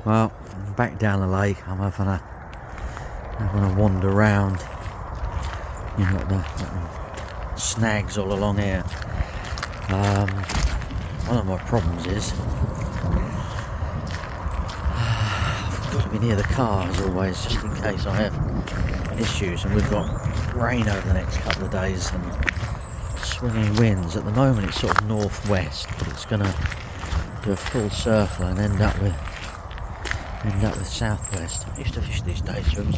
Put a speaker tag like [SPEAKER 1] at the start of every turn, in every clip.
[SPEAKER 1] Well, I'm back down the lake. I'm having a wander around. You've got the snags all along here. One of my problems is I've got to be near the car as always, just in case I have issues. And we've got rain over the next couple of days and swinging winds. At the moment it's sort of northwest, but it's going to do a full circle and end up with southwest. I used to fish these day swims,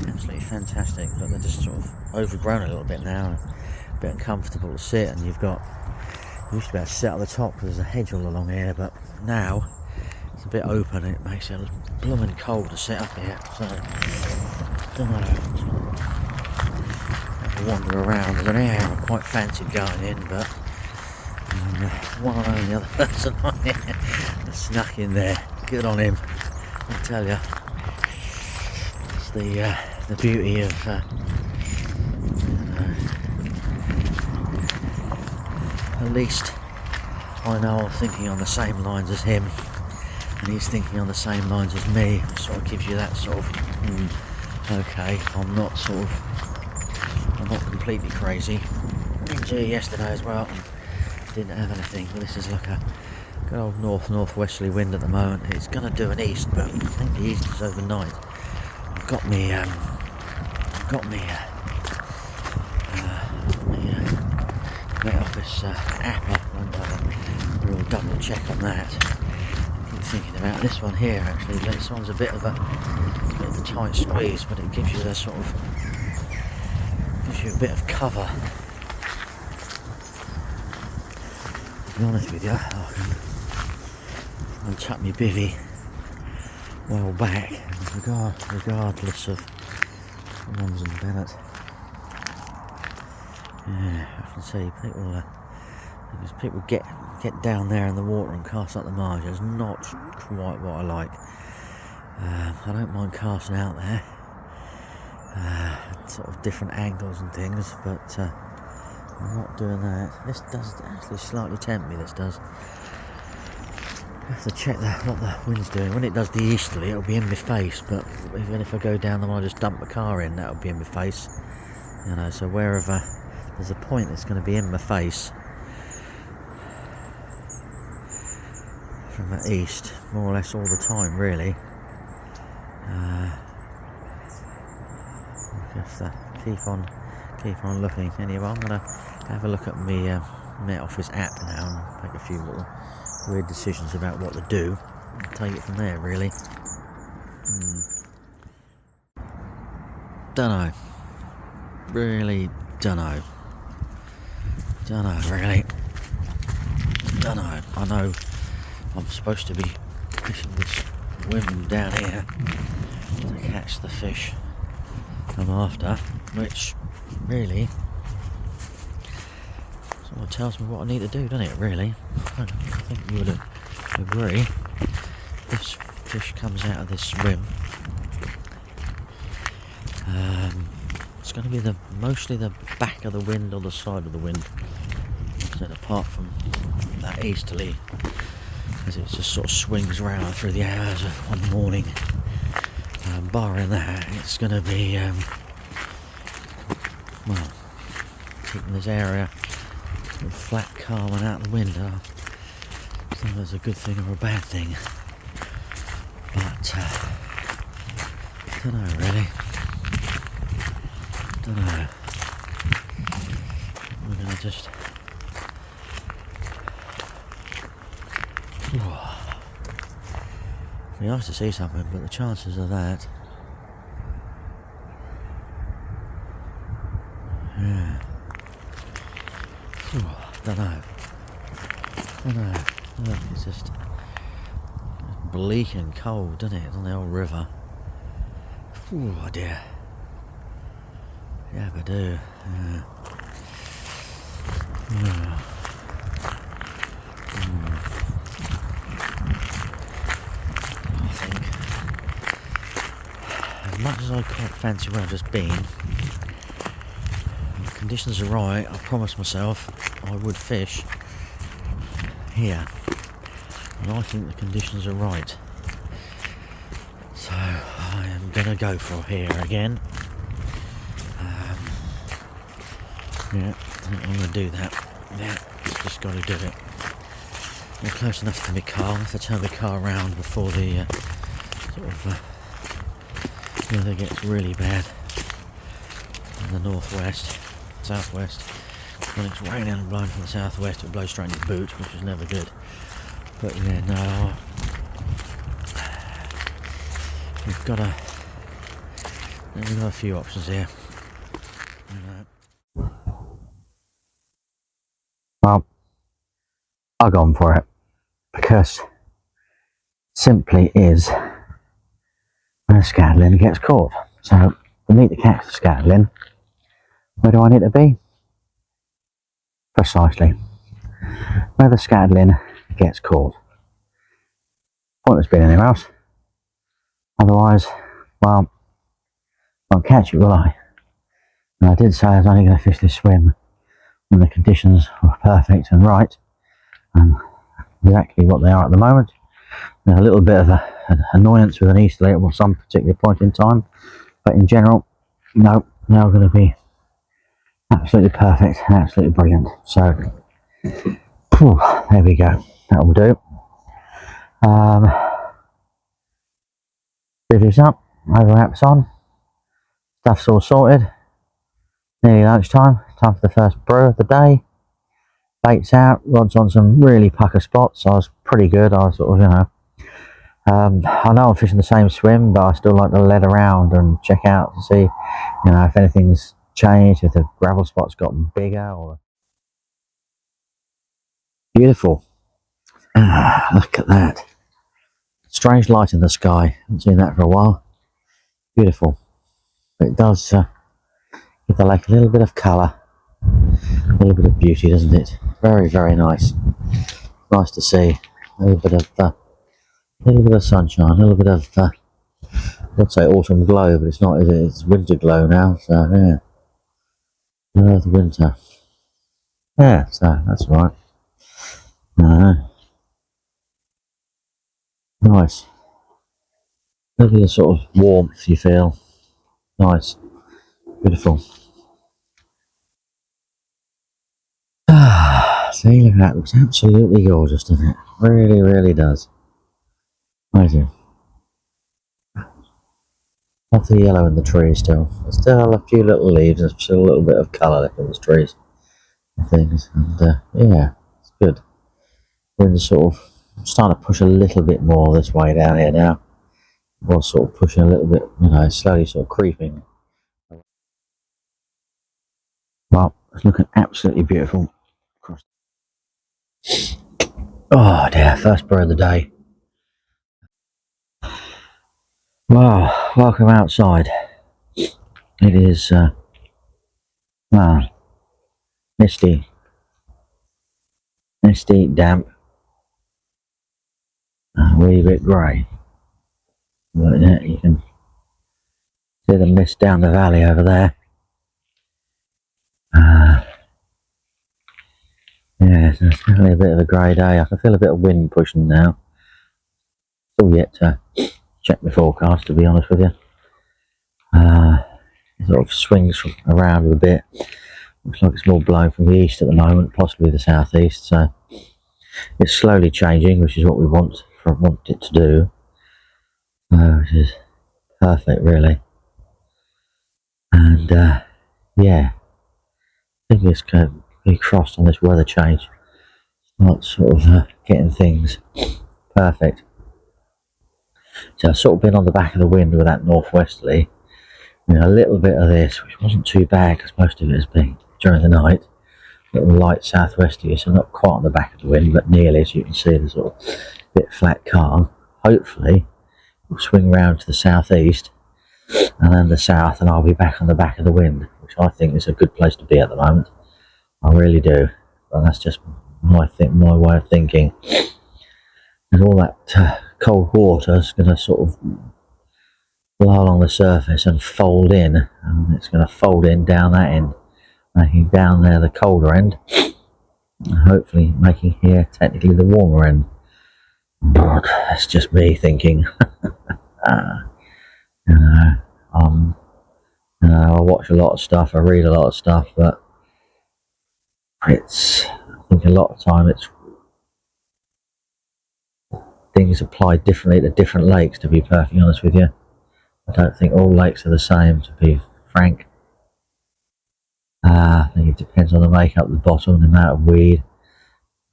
[SPEAKER 1] absolutely fantastic, but they're just sort of overgrown a little bit now, a bit uncomfortable to sit, and you used to be able to sit at the top because there's a hedge all along here, but now it's a bit open and it makes it blooming cold to sit up here, so I don't know, have to wander around. There's an area I quite fancied going in, but one and only other person on here snuck in there. Good on him, I tell you. It's the beauty of at least I know I'm thinking on the same lines as him, and he's thinking on the same lines as me. It sort of gives you that sort of okay, I'm not completely crazy. Gee, yesterday as well, didn't have anything, but this is like a good old northwesterly wind at the moment. It's going to do an east, but I think the east is overnight. I've got me Met Office app up, and a real double check on that. I keep thinking about this one here actually. This one's a bit of a tight squeeze, but it gives you a bit of cover. To be honest with you, I can tuck my bivvy well back, regardless of Mums and Bennett. Yeah, I can see people get down there in the water and cast up the marge. It's not quite what I like. I don't mind casting out there, sort of different angles and things, but I'm not doing that. This does actually slightly tempt me, this does. I have to check what the wind's doing. When it does the easterly, it'll be in my face, but even if I go down there and I just dump the car in, that'll be in my face. You know, so wherever there's a point that's going to be in my face from the east, more or less all the time, really. Just keep on looking. Anyway, I'm going to have a look at my Met Office app now and make a few little weird decisions about what to do and take it from there, really. Dunno. Really dunno. Really. Dunno. I know I'm supposed to be fishing this whim down here to catch the fish I'm after, which really sort of tells me what I need to do, doesn't it, really? I think you would agree. This fish comes out of this swim. It's going to be mostly the back of the wind or the side of the wind, so apart from that easterly, as it just sort of swings around through the hours of one morning. Barring that, it's going to be well, keeping this area flat, calm and out the wind. I don't know if that's a good thing or a bad thing, but I don't know really. We're going to just it'd be nice to see something, but the chances of that, yeah, don't know. Look, it's just bleak and cold, doesn't it, on the old river. Oh dear. Yeah, I do. Yeah. I think, as much as I quite fancy where I've just been, if the conditions are right, I promised myself I would fish here, and I think the conditions are right. I'm gonna go for here again. Yeah, I think I'm gonna do that. Yeah, just got to do it. I'm close enough to my car. I have to turn my car around before the weather gets really bad in the northwest, southwest. When it's raining and blowing from the southwest, it blows straight in your boot, which is never good. But yeah, no, we've got a few options here. Well, I've gone for it because simply is when a scatterling gets caught. So to meet the catch the scatterling, where do I need to be? Precisely where the scatterling gets caught. Pointless being anywhere else. Otherwise, well, I won't catch it, will I? And I did say I was only going to fish this swim when the conditions were perfect and right, and exactly what they are at the moment. There's a little bit of an annoyance with an easterly at some particular point in time, but in general, no, they're going to be absolutely perfect and absolutely brilliant. So, whew, there we go. That will do. Reviews up, overwraps on, stuff's all sorted. Nearly lunchtime, time for the first brew of the day. Bait's out, rod's on some really pucker spots. I was pretty good. I was sort of, I know I'm fishing the same swim, but I still like to let around and check out to see, if anything's changed, if the gravel spot's gotten bigger. Or beautiful. Look at that. Strange light in the sky. Haven't seen that for a while. Beautiful. But it does give the lake a little bit of colour, a little bit of beauty, doesn't it? Very, very nice. Nice to see. A little bit of sunshine, a little bit of I'd say autumn glow, but it's not, is it? It's winter glow now. So yeah, the winter. Yeah, so that's right. Nice. Look at the sort of warmth you feel. Nice. Beautiful. See, look at that. Looks absolutely gorgeous, doesn't it? Really, really does. Amazing. Love the yellow in the trees still. There's still a few little leaves. There's still a little bit of colour left in the trees and things. And yeah, it's good. Wind's sort of starting to push a little bit more this way down here now. Was sort of pushing a little bit, slowly sort of creeping. Well, it's looking absolutely beautiful. Oh dear, first brew of the day. Wow, welcome outside. It is misty, damp, a wee bit grey. But yeah, you can see the mist down the valley over there. Yeah, it's definitely a bit of a grey day. I can feel a bit of wind pushing now. Still yet to check the forecast, to be honest with you. It sort of swings around a bit. Looks like it's more blowing from the east at the moment, possibly the southeast. So it's slowly changing, which is what we want it to do. Which is perfect, really. And yeah, I think it's going to be crossed on this weather change. Not sort of getting things perfect. So I've sort of been on the back of the wind with that northwesterly. A little bit of this, which wasn't too bad because most of it has been during the night. A little light southwesterly, so not quite on the back of the wind, but nearly, as you can see, the sort of bit flat calm. Hopefully, we'll swing round to the southeast and then the south, and I'll be back on the back of the wind, which I think is a good place to be at the moment. I really do. But that's just my way of thinking. And all that cold water is going to sort of blow along the surface and fold in, and it's going to fold in down that end, making down there the colder end, and hopefully making here technically the warmer end. But that's just me thinking. You know, I watch a lot of stuff, I read a lot of stuff, but I think a lot of time it's things apply differently to different lakes, to be perfectly honest with you. I don't think all lakes are the same, to be frank. I think it depends on the makeup of the bottom, the amount of weed,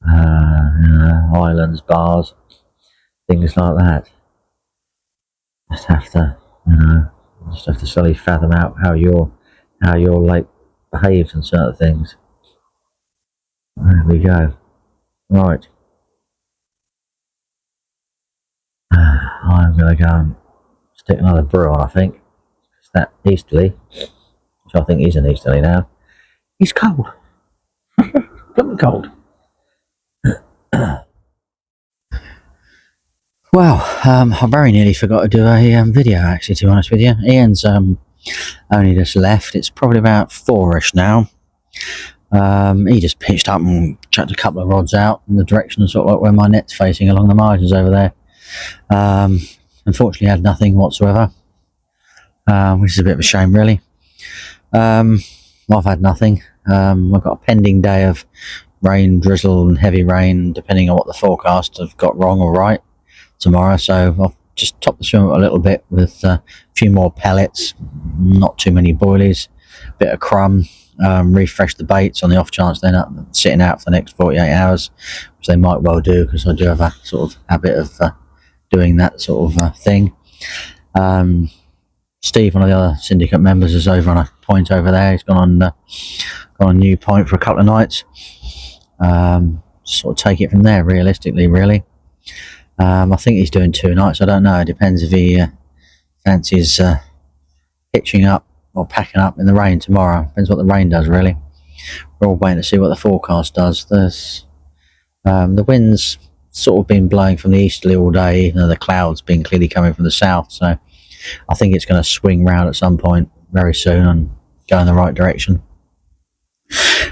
[SPEAKER 1] islands, bars, things like that. Just have to, slowly fathom out how your lake behaves and certain things. There we go. Right. I'm going to go and stick another brew on, I think. It's that easterly, which I think is an easterly now. He's cold. Something cold. Well, I very nearly forgot to do a video, actually, to be honest with you. Ian's only just left. It's probably about 4ish now. He just pitched up and chucked a couple of rods out in the direction of sort of like where my net's facing along the margins over there. Unfortunately, had nothing whatsoever, which is a bit of a shame, really. I've had nothing. I've got a pending day of rain, drizzle and heavy rain, depending on what the forecast have got wrong or right tomorrow. So I've just topped the swim a little bit with a few more pellets, not too many boilies, a bit of crumb, refresh the baits on the off chance they're not sitting out for the next 48 hours, which they might well do, because I do have a sort of habit of doing that sort of thing. Steve, one of the other syndicate members, is over on a point over there. He's gone on a new point for a couple of nights. Sort of take it from there, realistically, really. I think he's doing 2 nights. I don't know. It depends if he fancies hitching up or packing up in the rain tomorrow. Depends what the rain does, really. We're all waiting to see what the forecast does. There's the wind's sort of been blowing from the easterly all day, even though the clouds been clearly coming from the south. So I think it's going to swing round at some point very soon and go in the right direction.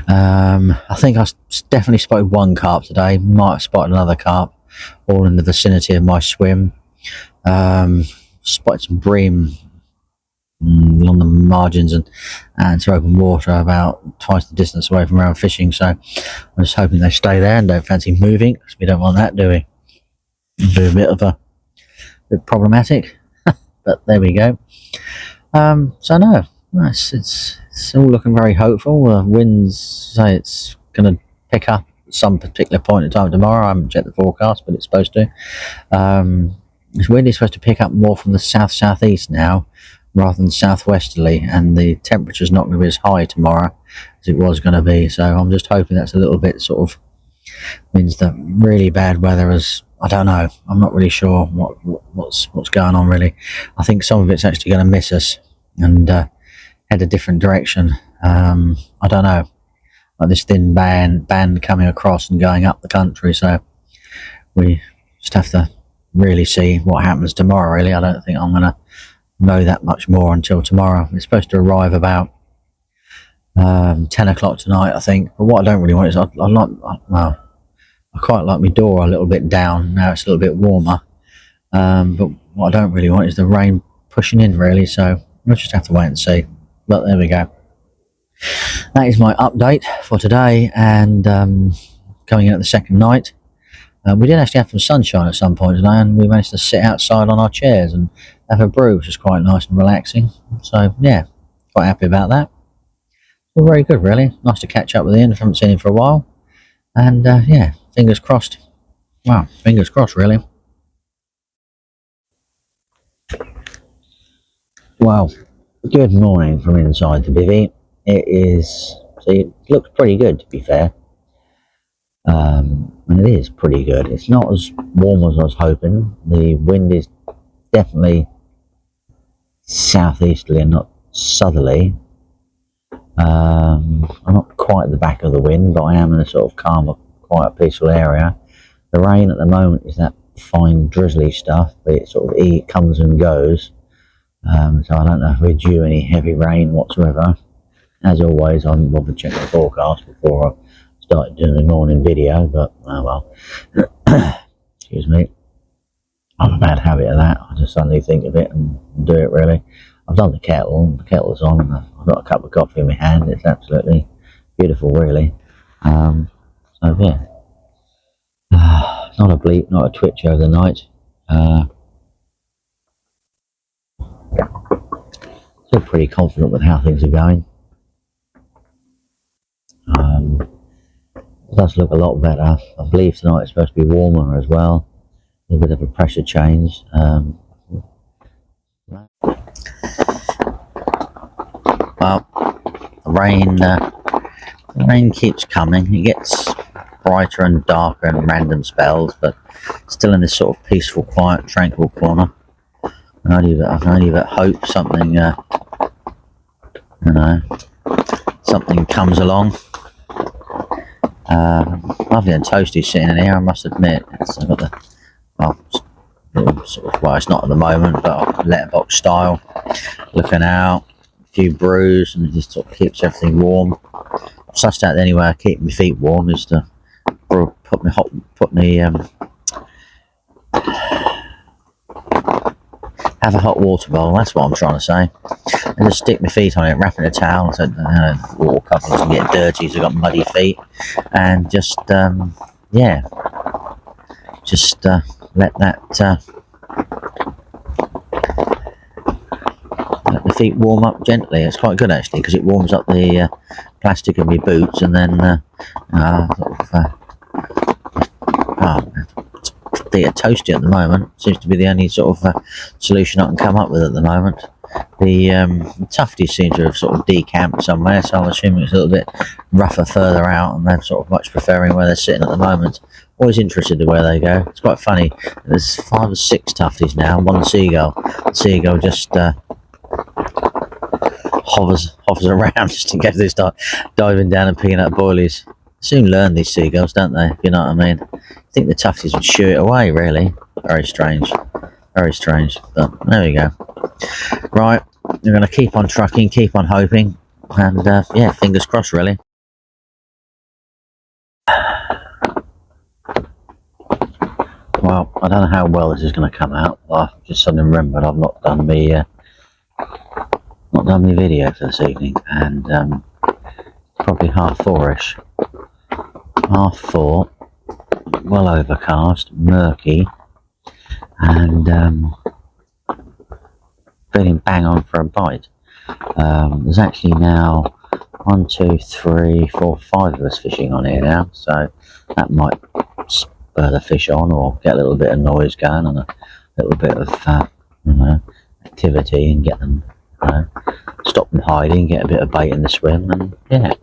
[SPEAKER 1] I think I definitely spotted one carp today. Might have spotted another carp, all in the vicinity of my swim. Spotted some bream along the margins and to open water about twice the distance away from where I'm fishing. So I'm just hoping they stay there and don't fancy moving, because we don't want that, do we? It'd be a bit problematic, but there we go. So no, it's all looking very hopeful. The winds say it's going to pick up at some particular point in time tomorrow. I haven't checked the forecast, but it's supposed to. This wind is supposed to pick up more from the south-southeast now, rather than southwesterly, and the temperature's not going to be as high tomorrow as it was going to be. So I'm just hoping that's a little bit sort of means that really bad weather is, I don't know, I'm not really sure what's going on, really. I think some of it's actually going to miss us and head a different direction. I don't know, like this thin band coming across and going up the country. So we just have to really see what happens tomorrow, really. I don't think I'm going to know that much more until tomorrow. It's supposed to arrive about 10 o'clock tonight, I think. But what I don't really want is I quite like my door a little bit down now. It's a little bit warmer, but what I don't really want is the rain pushing in, really. So we'll just have to wait and see. But there we go. That is my update for today, and coming in at the second night. We did actually have some sunshine at some point today, and we managed to sit outside on our chairs and have a brew, which is quite nice and relaxing. So yeah, quite happy about that. Well, very good, really. Nice to catch up with Ian. I haven't seen him for a while, and yeah, fingers crossed. Wow, fingers crossed, really. Well, good morning from inside the bivvy. It looks pretty good, to be fair. And it is pretty good. It's not as warm as I was hoping. The wind is definitely southeasterly and not southerly. I'm not quite at the back of the wind, but I am in a sort of calmer, quite peaceful area. The rain at the moment is that fine drizzly stuff, but it sort of comes and goes. So I don't know if we're due any heavy rain whatsoever. As always, I haven't bothered checking the forecast before I started doing the morning video, but oh well. Excuse me. I'm a bad habit of that. I just suddenly think of it and do it really. I've done the kettle's on, and I've got a cup of coffee in my hand. It's absolutely beautiful really. So yeah, not a bleep, not a twitch over the night. Still pretty confident with how things are going. It does look a lot better. I believe tonight it's supposed to be warmer as well. A bit of a pressure change. Well, the rain keeps coming. It gets brighter and darker in random spells, but still in this sort of peaceful, quiet, tranquil corner. I can only but hope something, something comes along. Lovely and toasty sitting in here, I must admit. I've got the, well, it's not at the moment, but letterbox style. Looking out, a few brews, and it just sort of keeps everything warm. I've sussed out the only way I keep my feet warm is to have a hot water bowl. That's what I'm trying to say. And just stick my feet on it, wrap it in a towel, so water cup doesn't get dirty, so I've got muddy feet, and just let the feet warm up gently. It's quite good actually, because it warms up the plastic of my boots, and then feet are toasty at the moment. Seems to be the only sort of solution I can come up with at the moment. The tufties seem to have sort of decamped somewhere, so I'm assuming it's a little bit rougher further out, and they're sort of much preferring where they're sitting at the moment. Always interested in where they go. It's quite funny. There's 5 or 6 tufties now, and one seagull. The seagull just hovers around just in case they start diving down and picking up boilies. Soon learn, these seagulls, don't they? If you know what I mean. I think the tufties would shoo it away, really. Very strange, but there we go. Right, we're going to keep on trucking, keep on hoping, and yeah, fingers crossed really. Well, I don't know how well this is going to come out. I've just suddenly remembered I've not done my video for this evening, and probably 4:30ish. 4:30, well overcast, murky, and feeling bang on for a bite. There's actually now 1, 2, 3, 4, 5 of us fishing on here now, so that might spur the fish on, or get a little bit of noise going and a little bit of activity, and get them stop them hiding, get a bit of bait in the swim, and yeah,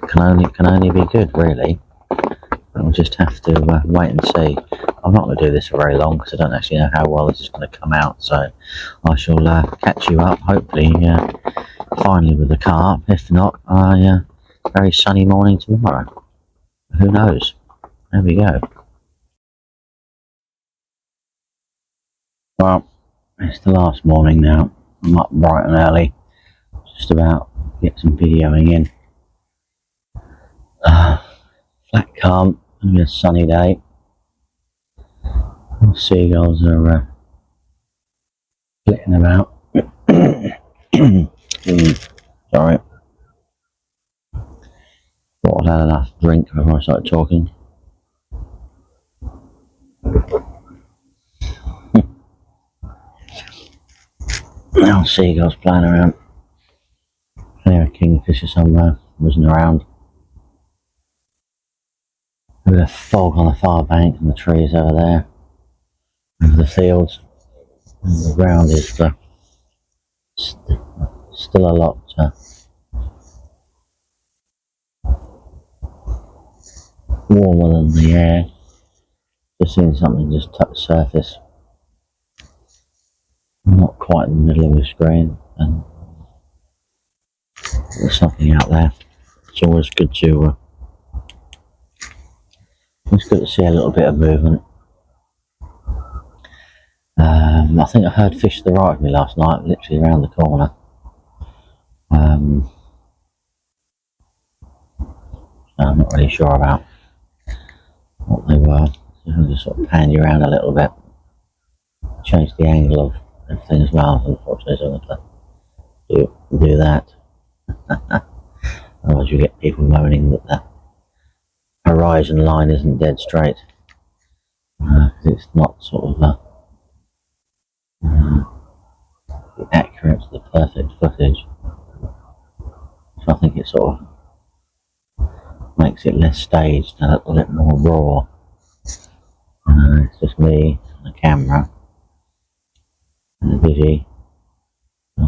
[SPEAKER 1] can only be good really. We'll just have to wait and see. I'm not going to do this for very long because I don't actually know how well this is going to come out, so I shall catch you up hopefully finally with the carp, if not a very sunny morning tomorrow. Who knows? There we go. Well, it's the last morning now. I'm up bright and early, just about to get some videoing in. Flat calm, going to be a sunny day. The seagulls are flitting about. Sorry. Thought I'd had enough drink before I started talking. Now seagulls flying around. There, a kingfisher somewhere, whizzing around. A bit of fog on the far bank and the trees over there. Over the fields. And the ground is still a lot warmer than the air. Just seeing something just touch the surface. Not quite in the middle of the screen, and there's something out there. It's always good to see a little bit of movement. I think I heard fish to the right of me last night, literally around the corner. I'm not really sure about what they were. So I'll just sort of pan you around a little bit. change the angle of everything as well, unfortunately, so I'm going to do that. Otherwise you get people moaning that the horizon line isn't dead straight, because it's not sort of accurate to the perfect footage. So I think it sort of makes it less staged and a little bit more raw. It's just me and the camera and a busy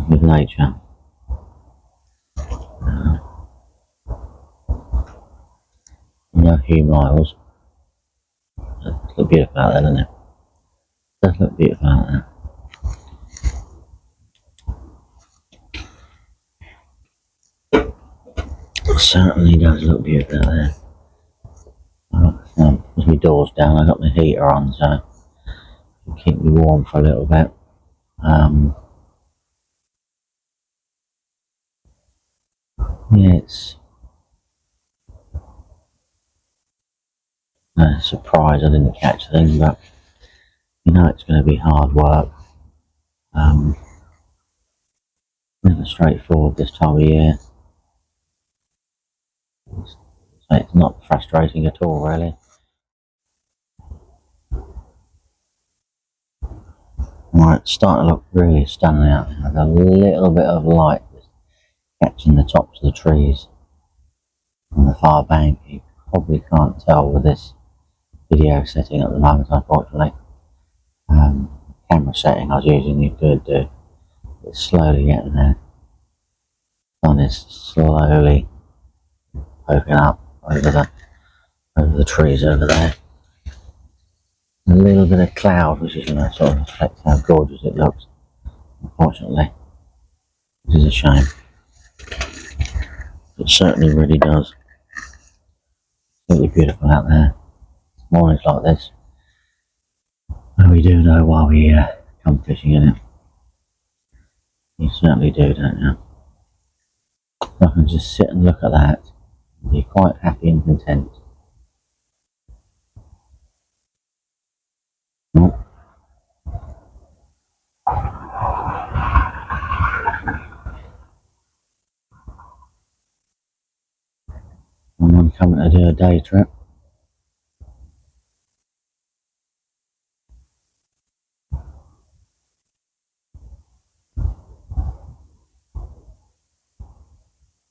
[SPEAKER 1] with nature. A few miles. It looks beautiful out there, doesn't it? It does look beautiful out there. It certainly does look beautiful out there. With my doors down, I got my heater on, so it'll keep me warm for a little bit. Yeah, it's a surprise I didn't catch the thing, but you know it's going to be hard work. Never straightforward this time of year. So it's not frustrating at all, really. Right, it's starting to look really stunning out. There's a little bit of light catching the tops of the trees on the far bank. You probably can't tell with this video setting at the moment, unfortunately. Camera setting I was using, you could do. It's slowly getting there. The sun is slowly poking up over the trees over there. A little bit of cloud, which is going to sort of reflect how gorgeous it looks, unfortunately, which is a shame. It certainly really does. Really beautiful out there. Mornings like this, and we do know why we come fishing in it. You certainly do, don't you? So I can just sit and look at that and be quite happy and content. I'm coming to do a day trip.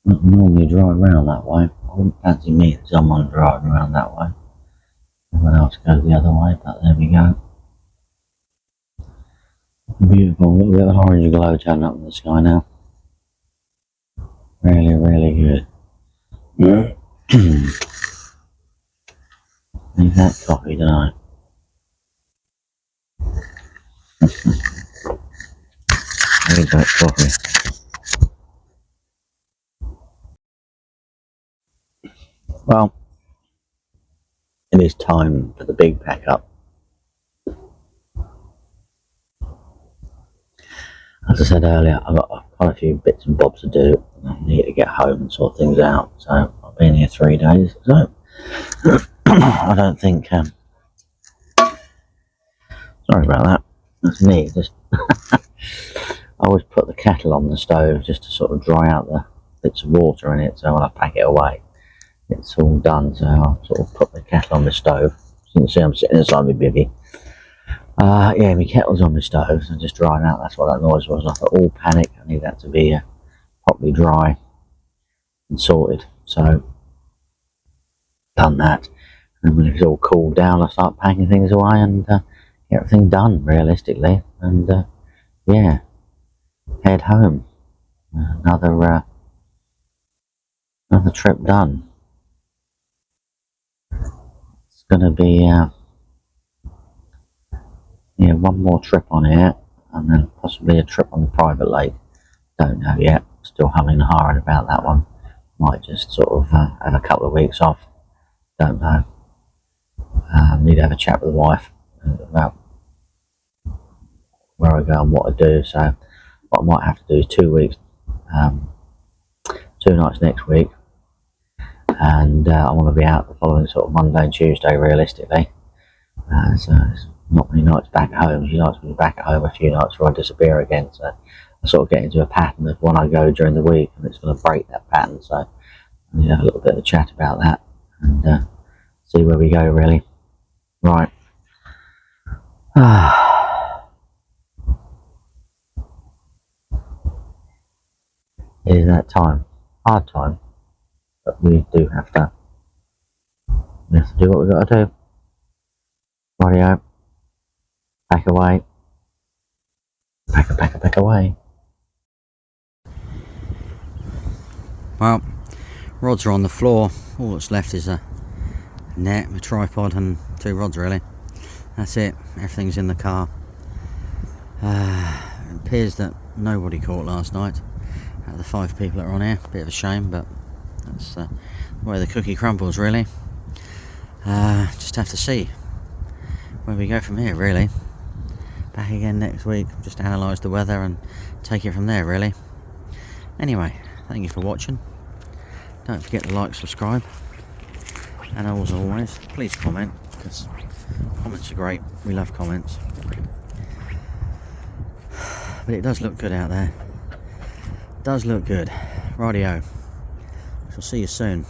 [SPEAKER 1] Not normally drive around that way. I wouldn't fancy meeting someone driving around that way. Everyone else goes the other way, but there we go. Beautiful, a little bit of an orange glow turning up in the sky now. Really, really good. Need that coffee, don't I? Need that coffee. Well, it is time for the big pack up. As I said earlier, I've got quite a few bits and bobs to do. I need to get home and sort things out. So I've been here 3 days. So I don't think. Sorry about that. That's me. Just I always put the kettle on the stove just to sort of dry out the bits of water in it. So when I pack it away, it's all done. So I'll sort of put the kettle on the stove. As you can see, I'm sitting inside my bivvy. Yeah, my kettle's on my stove, so just drying out. That's what that noise was. I thought, all panic, I need that to be properly dry and sorted. So, done that. And when it's all cooled down, I start packing things away and get everything done, realistically. And, yeah, head home. Another trip done. It's going to be... yeah, one more trip on here, and then possibly a trip on the private lake. Don't know yet. Still humming and hawing about that one. Might just sort of have a couple of weeks off. Don't know. Need to have a chat with the wife about where I go and what I do. So what I might have to do is 2 weeks, 2 nights next week, and I want to be out the following sort of Monday and Tuesday, realistically. So it's not many nights back at home. She likes me back at home a few nights before I disappear again. So I sort of get into a pattern of when I go during the week, and it's going to break that pattern. So I need to have a little bit of a chat about that and see where we go. Really, right. It is that time, hard time, but we do have to. We have to do what we've got to do. Rightio. Back away. Back away. Well, rods are on the floor. All that's left is a net, a tripod and 2 rods really. That's it. Everything's in the car. It appears that nobody caught last night out of the 5 people that are on here. Bit of a shame, but that's the way the cookie crumbles really. Just have to see where we go from here really. Back again next week, just analyse the weather and take it from there really. Anyway, thank you for watching. Don't forget to like, subscribe, and as always, please comment, because comments are great. We love comments. But it does look good out there. It does look good. Rightio. Shall see you soon.